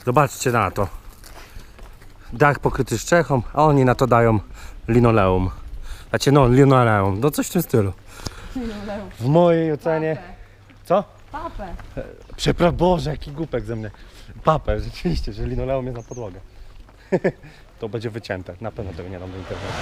Zobaczcie na to. Dach pokryty strzechą, a oni na to dają linoleum. Znaczy no, linoleum, no coś w tym stylu. Linoleum. W mojej ocenie... Papę. Co? Papę. Przepraszam, Boże, jaki głupek ze mnie. Papę, rzeczywiście, że linoleum jest na podłogę. To będzie wycięte, na pewno tego nie dam do internetu.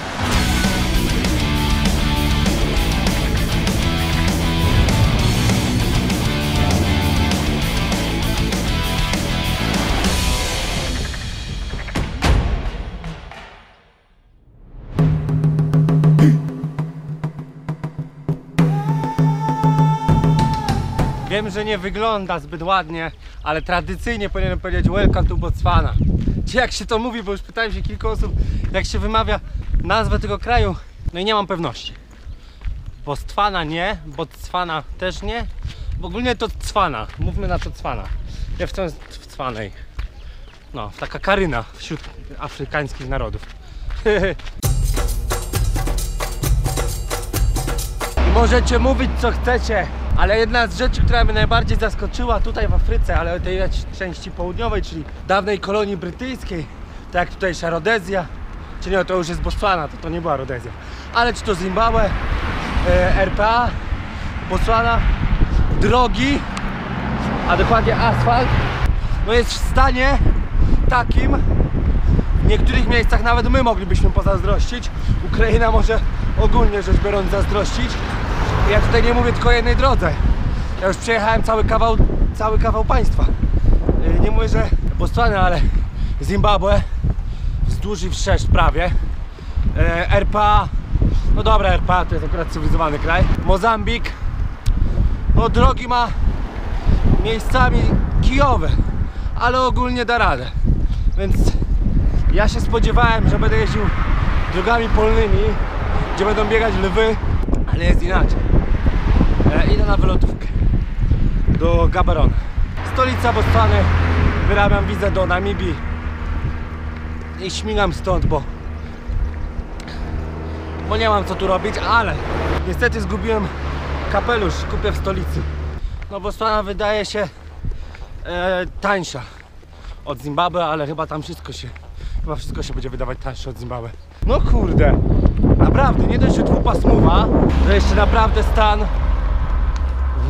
Wiem, że nie wygląda zbyt ładnie, ale tradycyjnie powinienem powiedzieć welcome to Botswana. Czy jak się to mówi, bo już pytałem się kilku osób, jak się wymawia nazwę tego kraju. No i nie mam pewności. Botswana nie, Botswana też nie. W ogóle to Cwana, mówmy na to Cwana. Ja w Cwanej. No, taka Karyna wśród afrykańskich narodów. I możecie mówić co chcecie, ale jedna z rzeczy, która mnie najbardziej zaskoczyła tutaj w Afryce, ale tej części południowej, czyli dawnej kolonii brytyjskiej, tak jak tutejsza Rodezja, czy nie, to już jest Botswana, to nie była Rodezja, ale czy to Zimbabwe, RPA, Botswana, drogi, a dokładnie asfalt, no jest w stanie takim, w niektórych miejscach nawet my moglibyśmy pozazdrościć. Ukraina może ogólnie rzecz biorąc zazdrościć. Ja tutaj nie mówię tylko o jednej drodze. Ja już przejechałem cały kawał państwa. Nie mówię, że Botswana, ale Zimbabwe wzdłuż i wszerz prawie. RPA, no dobra, RPA to jest akurat cywilizowany kraj. Mozambik, no drogi ma miejscami kijowe, ale ogólnie da radę. Więc ja się spodziewałem, że będę jeździł drogami polnymi, gdzie będą biegać lwy, ale jest inaczej. Idę na wylotówkę do Gaborone. Stolica Botswany, wyrabiam wizę do Namibii i śmigam stąd, bo nie mam co tu robić, ale niestety zgubiłem kapelusz, kupię w stolicy. No Botswana wydaje się tańsza od Zimbabwe, ale chyba tam wszystko się będzie wydawać tańsze od Zimbabwe. No kurde, naprawdę, nie dość, że dwupasmowa, to jeszcze naprawdę stan w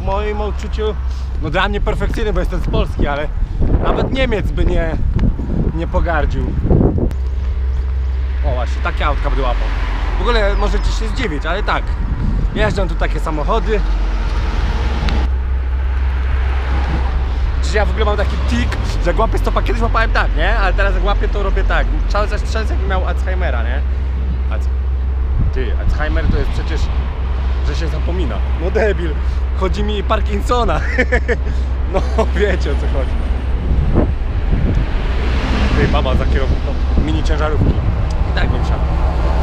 moim odczuciu, no dla mnie perfekcyjny, bo jestem z Polski, ale nawet Niemiec by nie pogardził. O właśnie, takie autka by łapał. W ogóle możecie się zdziwić, ale tak, jeżdżą tu takie samochody. Ja w ogóle mam taki tik, że jak łapię stopa, kiedyś łapałem tak, nie? Ale teraz jak łapię, to robię tak. Cały czas jakbym miał Alzheimera, nie? Alzheimer to jest przecież, że się zapomina. No debil, chodzi mi Parkinsona. No wiecie o co chodzi. Ty, baba za kierownicą mini ciężarówki. I tak bym siadł.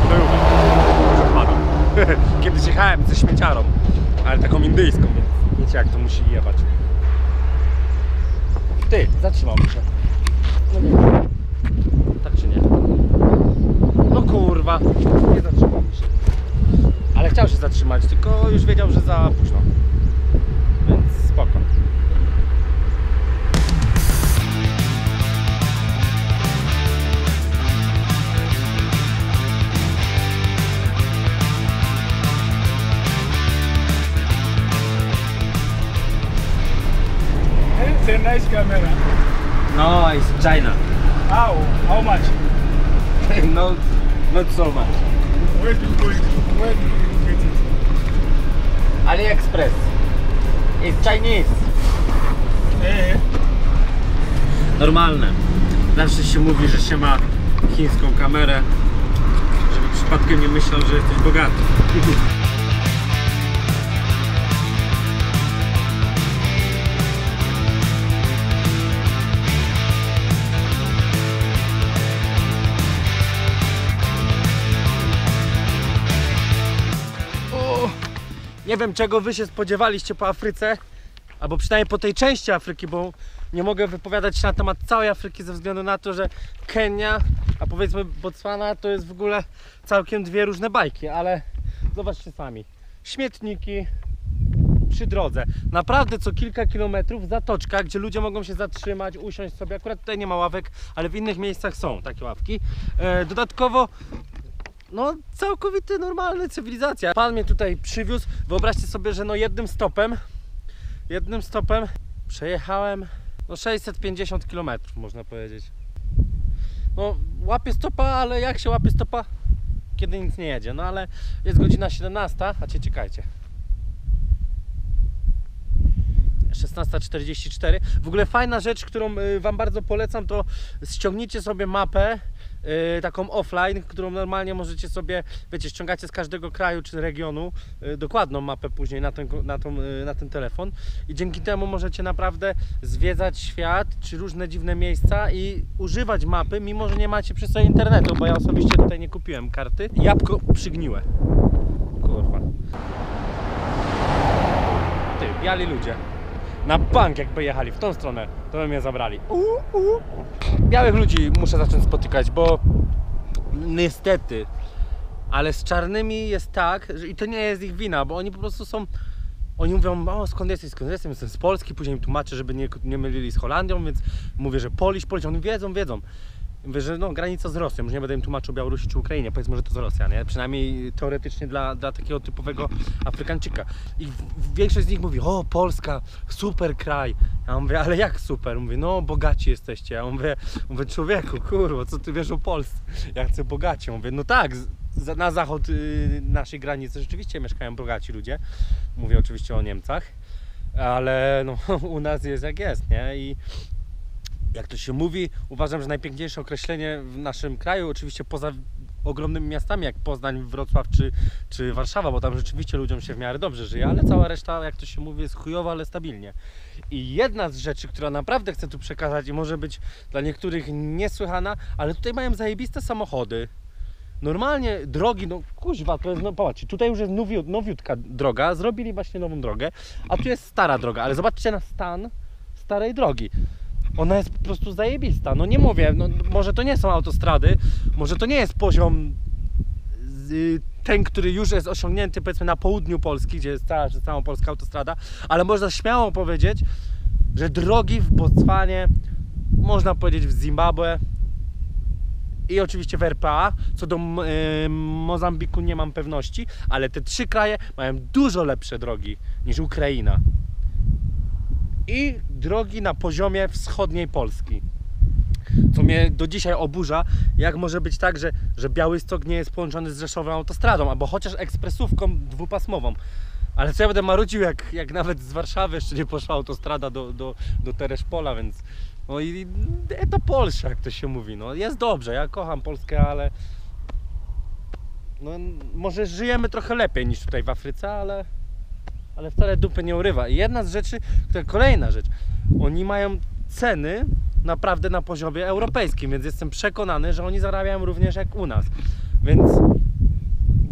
No już odpadam. Kiedyś jechałem ze śmieciarą, ale taką indyjską, więc wiecie jak to musi jebać. Ty, zatrzymał mi się. No nie. Tak czy nie? No kurwa, nie zatrzymał mi się. Ale chciał się zatrzymać, tylko już wiedział, że za późno. Więc spoko. It's a nice camera. No, it's China. How much? No, not so much. Where do you get it? AliExpress. It's Chinese. Normalne. Zawsze się mówi, że się ma chińską kamerę, żeby przypadkiem nie myślał, że jesteś bogaty. Nie wiem, czego wy się spodziewaliście po Afryce, albo przynajmniej po tej części Afryki, bo nie mogę wypowiadać się na temat całej Afryki ze względu na to, że Kenia, a powiedzmy Botswana to jest w ogóle całkiem dwie różne bajki, ale zobaczcie sami. Śmietniki, przy drodze. Naprawdę co kilka kilometrów zatoczka, gdzie ludzie mogą się zatrzymać, usiąść sobie. Akurat tutaj nie ma ławek, ale w innych miejscach są takie ławki. Dodatkowo no całkowity normalny cywilizacja. Pan mnie tutaj przywiózł. Wyobraźcie sobie, że no jednym stopem przejechałem no 650 km, można powiedzieć. No łapię stopa, ale jak się łapie stopa? Kiedy nic nie jedzie. No ale jest godzina 17, a czekajcie. 16:44. W ogóle fajna rzecz, którą wam bardzo polecam, to ściągnijcie sobie mapę taką offline, którą normalnie możecie sobie, wiecie, ściągacie z każdego kraju czy regionu dokładną mapę później na ten telefon i dzięki temu możecie naprawdę zwiedzać świat czy różne dziwne miejsca i używać mapy, mimo że nie macie przy sobie internetu, bo ja osobiście tutaj nie kupiłem karty. Jabłko przygniłe. Kurwa. Ty, biali ludzie. Na bank jakby jechali w tą stronę, to by mnie zabrali. Białych ludzi muszę zacząć spotykać, bo niestety, ale z czarnymi jest tak, że i to nie jest ich wina, bo oni po prostu są, oni mówią, o skąd jesteś, jestem z Polski, później im tłumaczę, żeby nie mylili z Holandią, więc mówię, że Polish, oni wiedzą. Mówię, że no granica z Rosją, już nie będę im tłumaczył Białorusi czy Ukrainie, powiedzmy, że to z Rosja, nie? Przynajmniej teoretycznie dla takiego typowego Afrykańczyka. I większość z nich mówi, o Polska, super kraj. Ja mówię, ale jak super? Mówię, no bogaci jesteście. Ja mówię człowieku, kurwa, co ty wiesz o Polsce? Ja chcę bogaci. Mówię, no tak, na zachód naszej granicy rzeczywiście mieszkają bogaci ludzie. Mówię oczywiście o Niemcach, ale no u nas jest jak jest, nie? I jak to się mówi, uważam, że najpiękniejsze określenie w naszym kraju, oczywiście poza ogromnymi miastami jak Poznań, Wrocław czy Warszawa, bo tam rzeczywiście ludziom się w miarę dobrze żyje, ale cała reszta, jak to się mówi, jest chujowa, ale stabilnie. I jedna z rzeczy, która naprawdę chcę tu przekazać i może być dla niektórych niesłychana, ale tutaj mają zajebiste samochody. Normalnie drogi, no kuźwa, to jest, no popatrzcie, tutaj już jest nowiutka droga, zrobili właśnie nową drogę, a tu jest stara droga, ale zobaczcie na stan starej drogi. Ona jest po prostu zajebista, no nie mówię, no, może to nie są autostrady, może to nie jest poziom ten, który już jest osiągnięty powiedzmy na południu Polski, gdzie jest cała polska autostrada, ale można śmiało powiedzieć, że drogi w Botswanie, można powiedzieć w Zimbabwe i oczywiście w RPA, co do Mozambiku nie mam pewności, ale te trzy kraje mają dużo lepsze drogi niż Ukraina. I drogi na poziomie wschodniej Polski. Co mnie do dzisiaj oburza, jak może być tak, że Białystok nie jest połączony z Rzeszowem autostradą, albo chociaż ekspresówką dwupasmową. Ale co ja będę marudził, jak nawet z Warszawy jeszcze nie poszła autostrada do Tereszpola, więc no i to Polsza, jak to się mówi. No, jest dobrze, ja kocham Polskę, ale no, może żyjemy trochę lepiej niż tutaj w Afryce, ale wcale dupy nie urywa. I jedna z rzeczy, kolejna rzecz, oni mają ceny naprawdę na poziomie europejskim, więc jestem przekonany, że oni zarabiają również jak u nas. Więc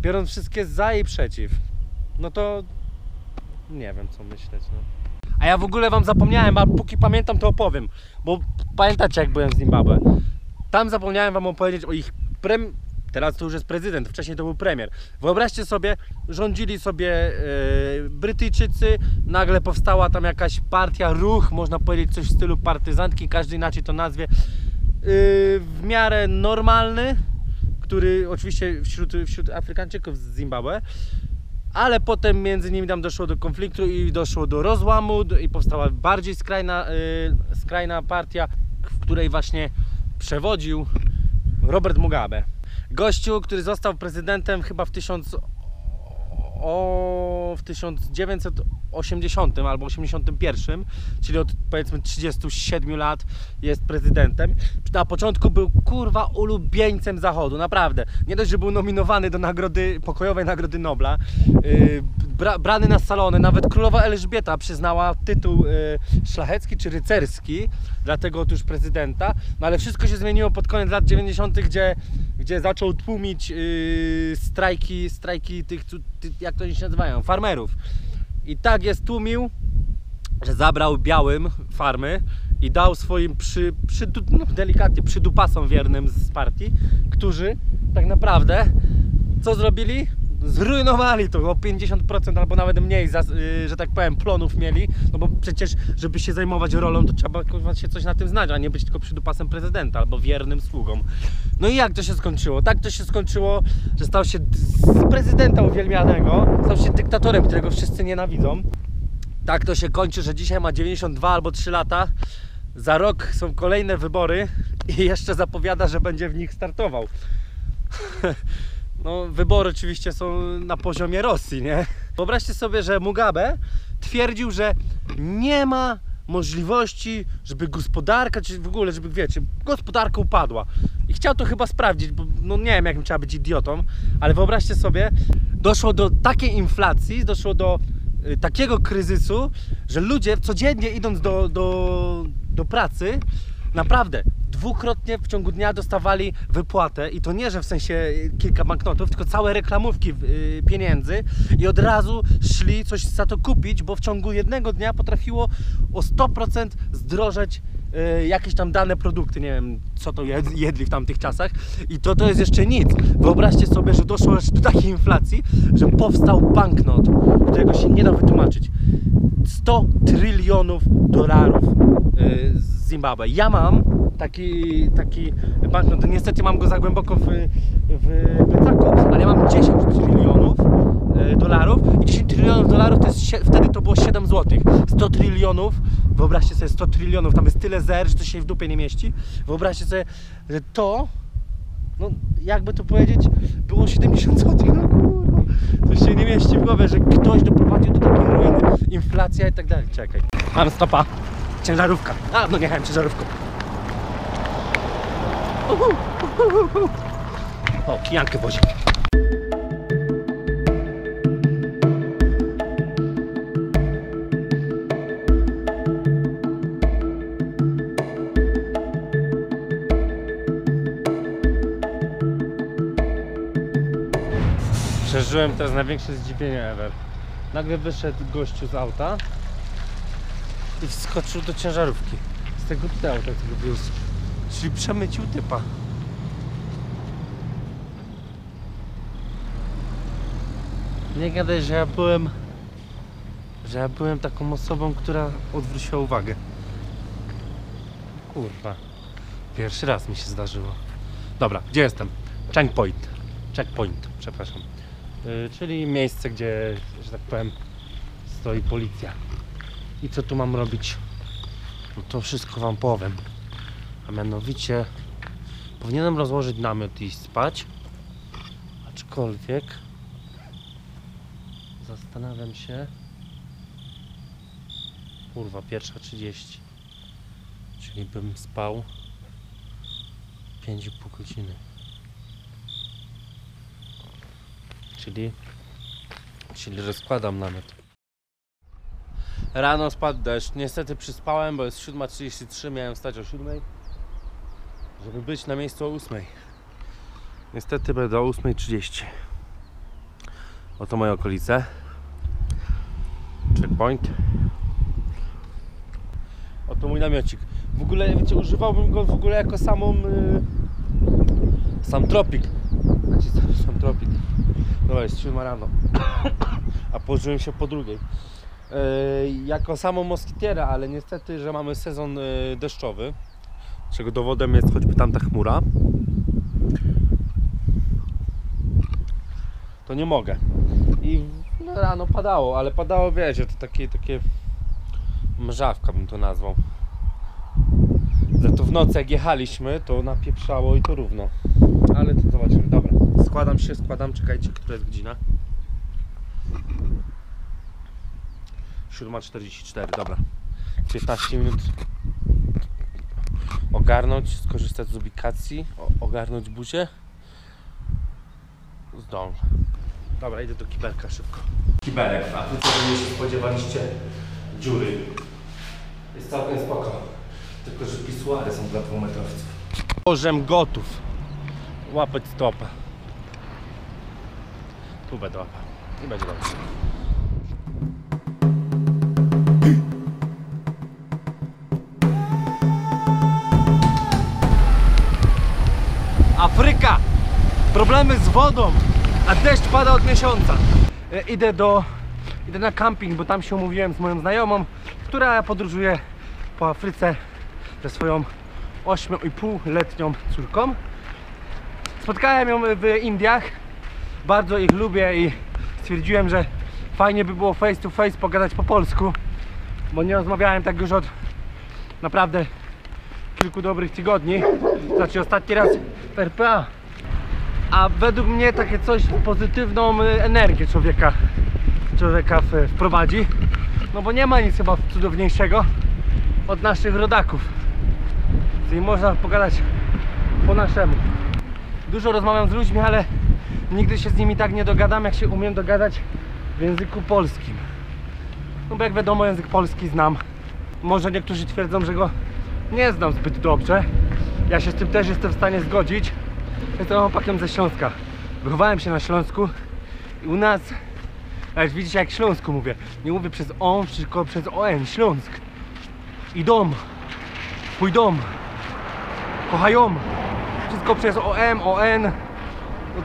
biorąc wszystkie za i przeciw, no to nie wiem co myśleć. No. A ja w ogóle wam zapomniałem, a póki pamiętam to opowiem, bo pamiętacie jak byłem w Zimbabwe. Tam zapomniałem wam opowiedzieć o ich teraz to już jest prezydent, wcześniej to był premier. Wyobraźcie sobie, rządzili sobie Brytyjczycy, nagle powstała tam jakaś partia, ruch, można powiedzieć coś w stylu partyzantki, każdy inaczej to nazwie, w miarę normalny, który oczywiście wśród Afrykańczyków z Zimbabwe, ale potem między nimi tam doszło do konfliktu i doszło do rozłamu i powstała bardziej skrajna partia, w której właśnie przewodził Robert Mugabe. Gościu, który został prezydentem chyba w 1980 albo 81, czyli od powiedzmy 37 lat jest prezydentem. Na początku był kurwa ulubieńcem Zachodu, naprawdę. Nie dość, że był nominowany do pokojowej Nagrody Nobla, brany na salony, nawet królowa Elżbieta przyznała tytuł szlachecki czy rycerski dla tego otóż prezydenta, no ale wszystko się zmieniło pod koniec lat 90., gdzie zaczął tłumić strajki tych, jak to się nazywają, farmerów. I tak je stłumił, że zabrał białym farmy i dał swoim delikatnie przydupasom wiernym z partii, którzy tak naprawdę co zrobili? zrujnowali to o 50% albo nawet mniej, że tak powiem, plonów mieli, no bo przecież, żeby się zajmować rolą, to trzeba kurwa się coś na tym znać, a nie być tylko przydupasem prezydenta albo wiernym sługą. No i jak to się skończyło? Tak to się skończyło, że stał się z prezydenta uwielbianego, stał się dyktatorem, którego wszyscy nienawidzą. Tak to się kończy, że dzisiaj ma 92 albo 3 lata, za rok są kolejne wybory i jeszcze zapowiada, że będzie w nich startował. No, wybory oczywiście są na poziomie Rosji, nie? Wyobraźcie sobie, że Mugabe twierdził, że nie ma możliwości, żeby gospodarka, czy w ogóle, żeby, wiecie, gospodarka upadła. I chciał to chyba sprawdzić, bo no nie wiem, jakim trzeba być idiotą, ale wyobraźcie sobie, doszło do takiej inflacji, doszło do takiego kryzysu, że ludzie codziennie idąc do pracy, naprawdę dwukrotnie w ciągu dnia dostawali wypłatę i to nie, że w sensie kilka banknotów, tylko całe reklamówki pieniędzy i od razu szli coś za to kupić, bo w ciągu jednego dnia potrafiło o 100% zdrożeć jakieś tam dane produkty, nie wiem co to jedli w tamtych czasach i to jest jeszcze nic. Wyobraźcie sobie, że doszło już do takiej inflacji, że powstał banknot, którego się nie da wytłumaczyć. 100 trylionów dolarów z Zimbabwe. Ja mam taki banknot, niestety mam go za głęboko w plecaku, ale ja mam 10 trylionów dolarów i 10 trylionów dolarów to jest, wtedy to było 7 zł. 100 trylionów, wyobraźcie sobie 100 trylionów, tam jest tyle zer, że to się w dupie nie mieści. Wyobraźcie sobie, że to, no jakby to powiedzieć, było 70 zł, no kurwa, to się nie mieści w głowie, że ktoś doprowadził do takiej ruiny, inflacja i tak dalej. Czekaj, mam stopa, ciężarówka, no nie jechałem ciężarówką. O, kijankę wozi. Przeżyłem teraz największe zdziwienie ever. Nagle wyszedł gościu z auta i wskoczył do ciężarówki. Z tego tutaj auta, tego wiózł. Czyli przemycił typa. Nie gadaj, że ja byłem taką osobą, która odwróciła uwagę. Kurwa. Pierwszy raz mi się zdarzyło. Dobra, gdzie jestem? Checkpoint, przepraszam. Czyli miejsce, gdzie, że tak powiem, stoi policja. I co tu mam robić? No to wszystko wam powiem. A mianowicie powinienem rozłożyć namiot i iść spać. Aczkolwiek zastanawiam się. Kurwa, 1:30. Czyli bym spał 5,5 godziny. Czyli rozkładam namiot. Rano spadł deszcz. Niestety przyspałem, bo jest 7:33, miałem wstać o 7, żeby być na miejscu o 8. Niestety będę o 8:30. Oto moje okolice. Checkpoint. Oto mój namiocik. W ogóle, wiecie, używałbym go w ogóle jako sam tropik. Sam tropik. No jest 7 rano. A położyłem się po 2. Jako samą moskitierę, ale niestety, że mamy sezon deszczowy, czego dowodem jest choćby tamta chmura, to nie mogę. I no, rano padało, ale padało, wiecie, to takie mrzawka bym to nazwał. Za to w nocy jak jechaliśmy, to napieprzało i to równo. Ale to zobaczymy. Dobra, składam, czekajcie, która jest godzina? 7:44, dobra. 15 minut ogarnąć, skorzystać z ubikacji, ogarnąć buzię. Zdążę. Dobra, idę do kibelka szybko. Kibelek, a tu co wy się spodziewaliście? Dziury. Jest całkiem spoko. Tylko, że pisuary są dla 2-metrowców. Bożem gotów. Łapać stopę. Tu będę łapał. I będzie dobrze. Afryka! Problemy z wodą! A deszcz pada od miesiąca. Idę na camping, bo tam się umówiłem z moją znajomą, która podróżuje po Afryce ze swoją 8,5-letnią córką. Spotkałem ją w Indiach, bardzo ich lubię i stwierdziłem, że fajnie by było face to face pogadać po polsku, bo nie rozmawiałem tak już od naprawdę kilku dobrych tygodni, znaczy ostatni raz w RPA. A według mnie takie coś, pozytywną energię człowieka wprowadzi, no bo nie ma nic chyba cudowniejszego od naszych rodaków, czyli można pogadać po naszemu. Dużo rozmawiam z ludźmi, ale nigdy się z nimi tak nie dogadam, jak się umiem dogadać w języku polskim. No bo jak wiadomo, język polski znam. Może niektórzy twierdzą, że go nie znam zbyt dobrze. Ja się z tym też jestem w stanie zgodzić. Jestem chłopakiem ze Śląska. Wychowałem się na Śląsku i u nas, jak widzicie, jak Śląsku mówię, nie mówię przez on, tylko przez on, Śląsk. I dom, twój dom, kochają, wszystko przez on. No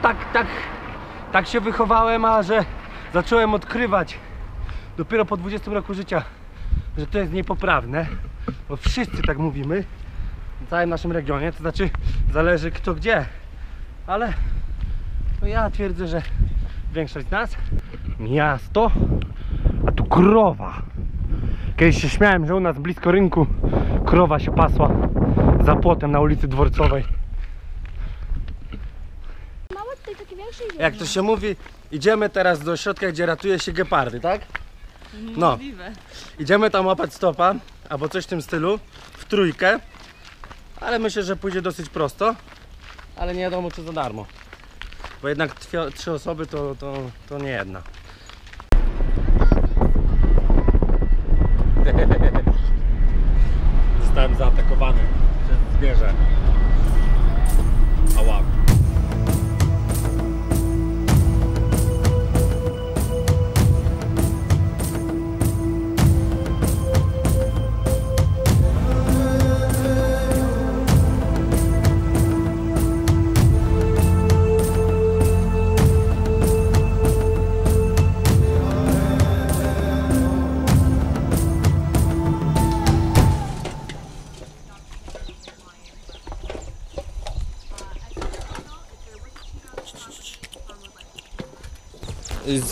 tak się wychowałem, a że zacząłem odkrywać dopiero po 20 roku życia, że to jest niepoprawne, bo wszyscy tak mówimy w całym naszym regionie, to znaczy zależy kto gdzie, ale no ja twierdzę, że większość z nas miasto, a tu krowa. Kiedyś się śmiałem, że u nas blisko rynku krowa się pasła za płotem na ulicy Dworcowej. Małe tutaj takie większe i Jak to się mówi, idziemy teraz do środka, gdzie ratuje się gepardy, tak? No, idziemy tam łapać stopa, albo coś w tym stylu, w trójkę, ale myślę, że pójdzie dosyć prosto, ale nie wiadomo czy za darmo, bo jednak 3 osoby to nie jedna. Zostałem zaatakowany przez zwierzę. Ała.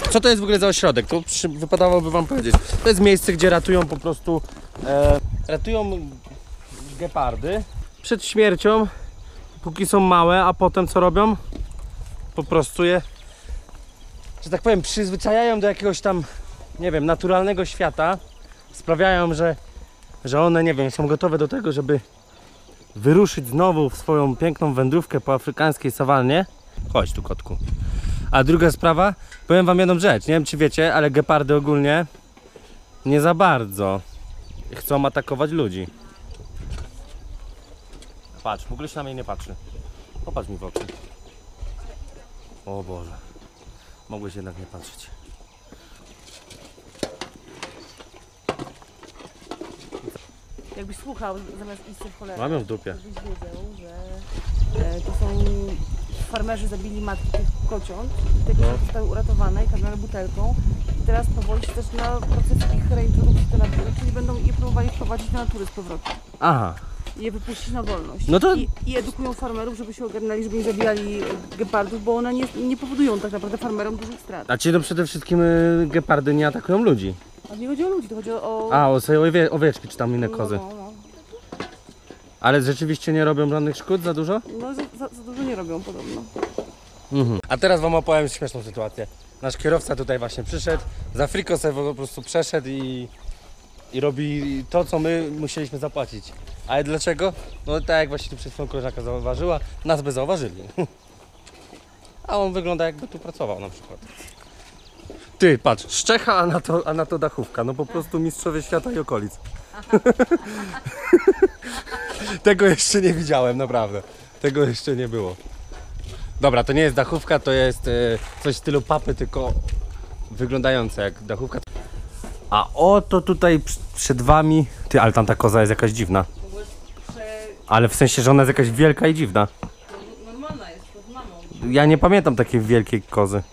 Co to jest w ogóle za ośrodek? To wypadałoby wam powiedzieć. To jest miejsce, gdzie ratują po prostu ratują gepardy przed śmiercią, póki są małe, a potem co robią? Po prostu je, że tak powiem, przyzwyczajają do jakiegoś tam, nie wiem, naturalnego świata. Sprawiają, że one, nie wiem, są gotowe do tego, żeby wyruszyć znowu w swoją piękną wędrówkę po afrykańskiej sawannie. Chodź tu, kotku. A druga sprawa, powiem wam jedną rzecz, nie wiem czy wiecie, ale gepardy ogólnie nie za bardzo chcą atakować ludzi. Patrz, w ogóle się na mnie nie patrzy. Popatrz mi w oczy. O Boże, mogłeś jednak nie patrzeć. Jakbyś słuchał zamiast iść w cholerę. Mam ją w dupie. Byś wiedział, że to są farmerzy zabili matki tych kociąt, te kocie zostały uratowane i karmione butelką i teraz powoli się zaczyna proces ich reintrodukcji do natury, czyli będą je próbowali wprowadzić do natury z powrotem. Aha. I je wypuścić na wolność. No to- I edukują farmerów, żeby się ogarnęli, żeby nie zabijali gepardów, bo one nie powodują tak naprawdę farmerom dużych strat. A ci no przede wszystkim gepardy nie atakują ludzi. A nie chodzi o ludzi, to chodzi o... A, o sobie owieczki czy tam inne kozy. No. Ale rzeczywiście nie robią żadnych szkód za dużo? No za dużo nie robią podobno. A teraz wam opowiem śmieszną sytuację. Nasz kierowca tutaj właśnie przyszedł, z Afriko sobie po prostu przeszedł i robi to, co my musieliśmy zapłacić. Ale dlaczego? No tak jak właśnie tu przed chwilą koleżanka zauważyła, nas by zauważyli. A on wygląda jakby tu pracował na przykład. Ty, patrz, Szczecha, a na to dachówka. No po prostu mistrzowie świata i okolic. Tego jeszcze nie widziałem, naprawdę. Tego jeszcze nie było. Dobra, to nie jest dachówka, to jest coś w stylu papy, tylko wyglądające jak dachówka. A oto tutaj przed wami... Ty, ale tam ta koza jest jakaś dziwna. Ale w sensie, że ona jest jakaś wielka i dziwna. Normalna jest, pod mamą. Ja nie pamiętam takiej wielkiej kozy.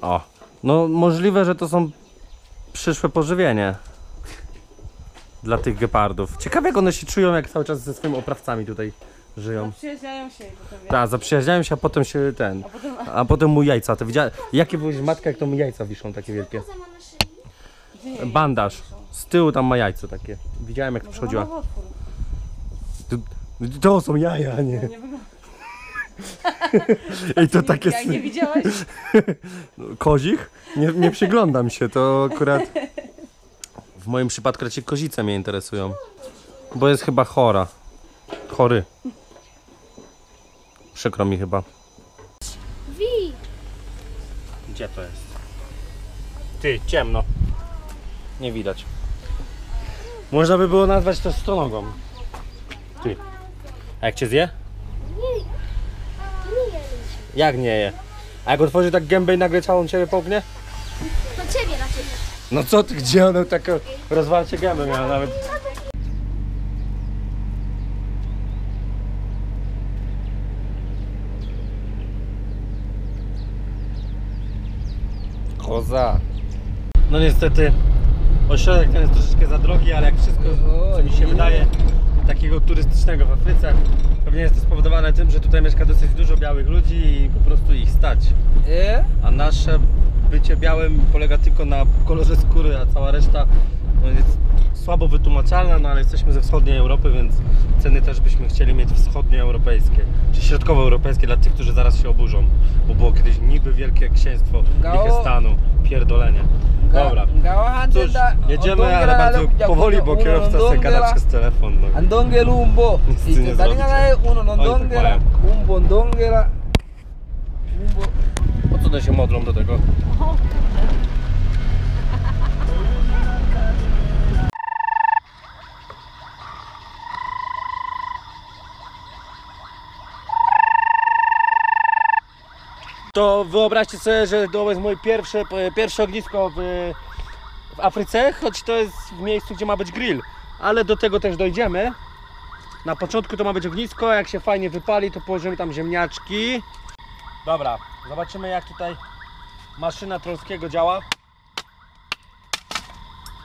O, no możliwe, że to są przyszłe pożywienie dla tych gepardów. Ciekawe jak one się czują, jak cały czas ze swoimi oprawcami tutaj żyją. Przyjaźniają się i potem Tak, zaprzyjaźniają się, a potem się ten... A potem mu jajca. To widziałem, jakie byłeś matka, jak to mu jajca wiszą takie wielkie? Bandaż. Z tyłu tam ma jajco takie. Widziałem jak przychodziła. To są jaja, nie? Nie wygląda. I to takie... Jak nie widziałeś? Kozich? Nie przyglądam się, to akurat... W moim przypadku raczej kozice mnie interesują. Bo jest chyba chora. Chory. Przykro mi chyba. Wi! Gdzie to jest? Ty, ciemno. Nie widać. Można by było nazwać to stonogą. Ty. A jak cię zje? Nie jedz. Jak nie je? A jak otworzy tak gębę i nagle całą ciebie połknie? To ciebie raczej. No co ty, gdzie ona taką rozwarcie gębę miała nawet? Koza. No niestety ośrodek ten jest troszeczkę za drogi, ale jak wszystko, co mi się wydaje, takiego turystycznego w Afryce, pewnie jest to spowodowane tym, że tutaj mieszka dosyć dużo białych ludzi i po prostu ich stać. A nasze bycie białym polega tylko na kolorze skóry, a cała reszta no, jest słabo wytłumaczalna, no ale jesteśmy ze wschodniej Europy, więc ceny też byśmy chcieli mieć wschodnioeuropejskie, czy środkowoeuropejskie dla tych, którzy zaraz się oburzą, bo było kiedyś niby wielkie księstwo Liechtensteinu, pierdolenie. Dobra, cóż, jedziemy, ale bardzo powoli, bo kierowca se gada przez telefon. No. Andonge lumbo. Nic I ty nie te dalina zrobicie. uno non Oni tak dongera, mają. umbo dongera. Umbo. Po co one się modlą do tego? To wyobraźcie sobie, że to jest moje pierwsze ognisko w Afryce, choć to jest w miejscu, gdzie ma być grill. Ale do tego też dojdziemy. Na początku to ma być ognisko, jak się fajnie wypali, to położymy tam ziemniaczki. Dobra, zobaczymy jak tutaj maszyna Trolskiego działa.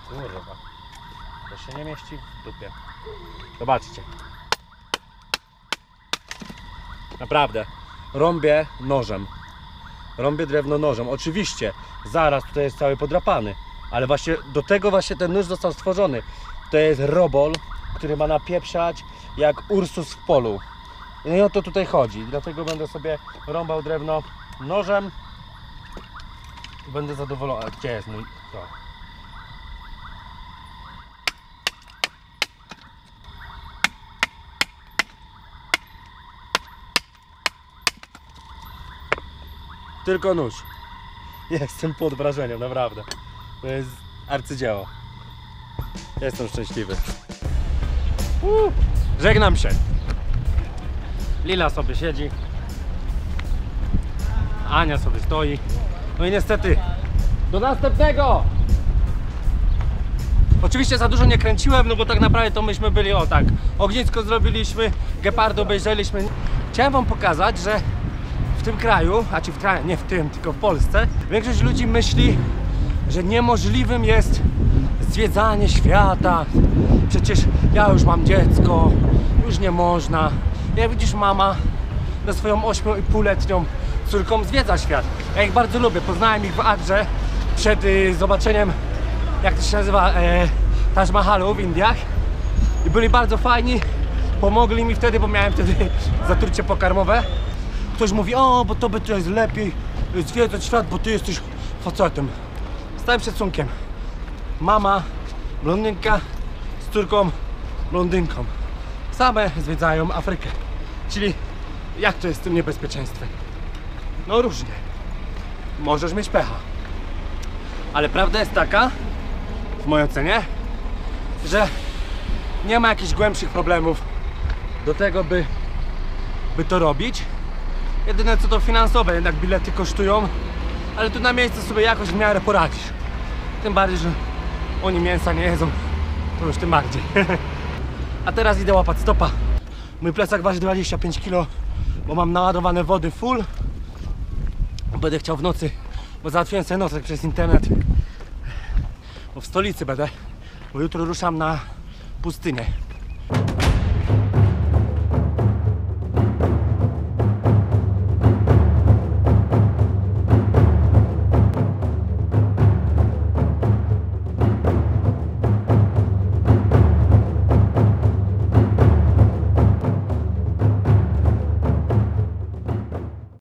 Kurwa, to się nie mieści w dupie. Zobaczcie. Naprawdę, rąbię nożem. Rąbię drewno nożem. Oczywiście, zaraz tutaj jest cały podrapany, ale właśnie do tego właśnie ten nóż został stworzony. To jest robol, który ma napieprzać jak Ursus w polu. No i o to tutaj chodzi. Dlatego będę sobie rąbał drewno nożem. I będę zadowolony. A gdzie jest mój... To. Tylko nóż. Jestem pod wrażeniem, naprawdę. To jest arcydzieło. Jestem szczęśliwy. Żegnam się. Lila sobie siedzi. Ania sobie stoi. No i niestety, do następnego! Oczywiście za dużo nie kręciłem, no bo tak naprawdę to myśmy byli, o tak, ognisko zrobiliśmy, gepardy obejrzeliśmy. Chciałem wam pokazać, że w tym kraju, a czy w kraju, nie w tym, tylko w Polsce, większość ludzi myśli, że niemożliwym jest zwiedzanie świata. Przecież ja już mam dziecko, już nie można. Jak widzisz, mama ze swoją 8,5-letnią córką zwiedza świat. Ja ich bardzo lubię, poznałem ich w Adrze przed zobaczeniem, jak to się nazywa, Taj Mahalu w Indiach. I byli bardzo fajni, pomogli mi wtedy, bo miałem wtedy zatrucie pokarmowe. Ktoś mówi, o, bo to by to jest lepiej zwiedzać świat, bo ty jesteś facetem. Z całym szacunkiem. Mama, blondynka z córką, blondynką. Same zwiedzają Afrykę. Czyli jak to jest z tym niebezpieczeństwem? No różnie. Możesz mieć pecha. Ale prawda jest taka, w mojej ocenie, że nie ma jakichś głębszych problemów do tego, by to robić. Jedyne co to finansowe, jednak bilety kosztują, ale tu na miejscu sobie jakoś w miarę poradzisz. Tym bardziej, że oni mięsa nie jedzą, to już tym bardziej. A teraz idę łapać stopa. Mój plecak waży 25 kg, bo mam naładowane wody full. Będę chciał w nocy, bo załatwiłem sobie nocleg przez internet, bo w stolicy będę, bo jutro ruszam na pustynię.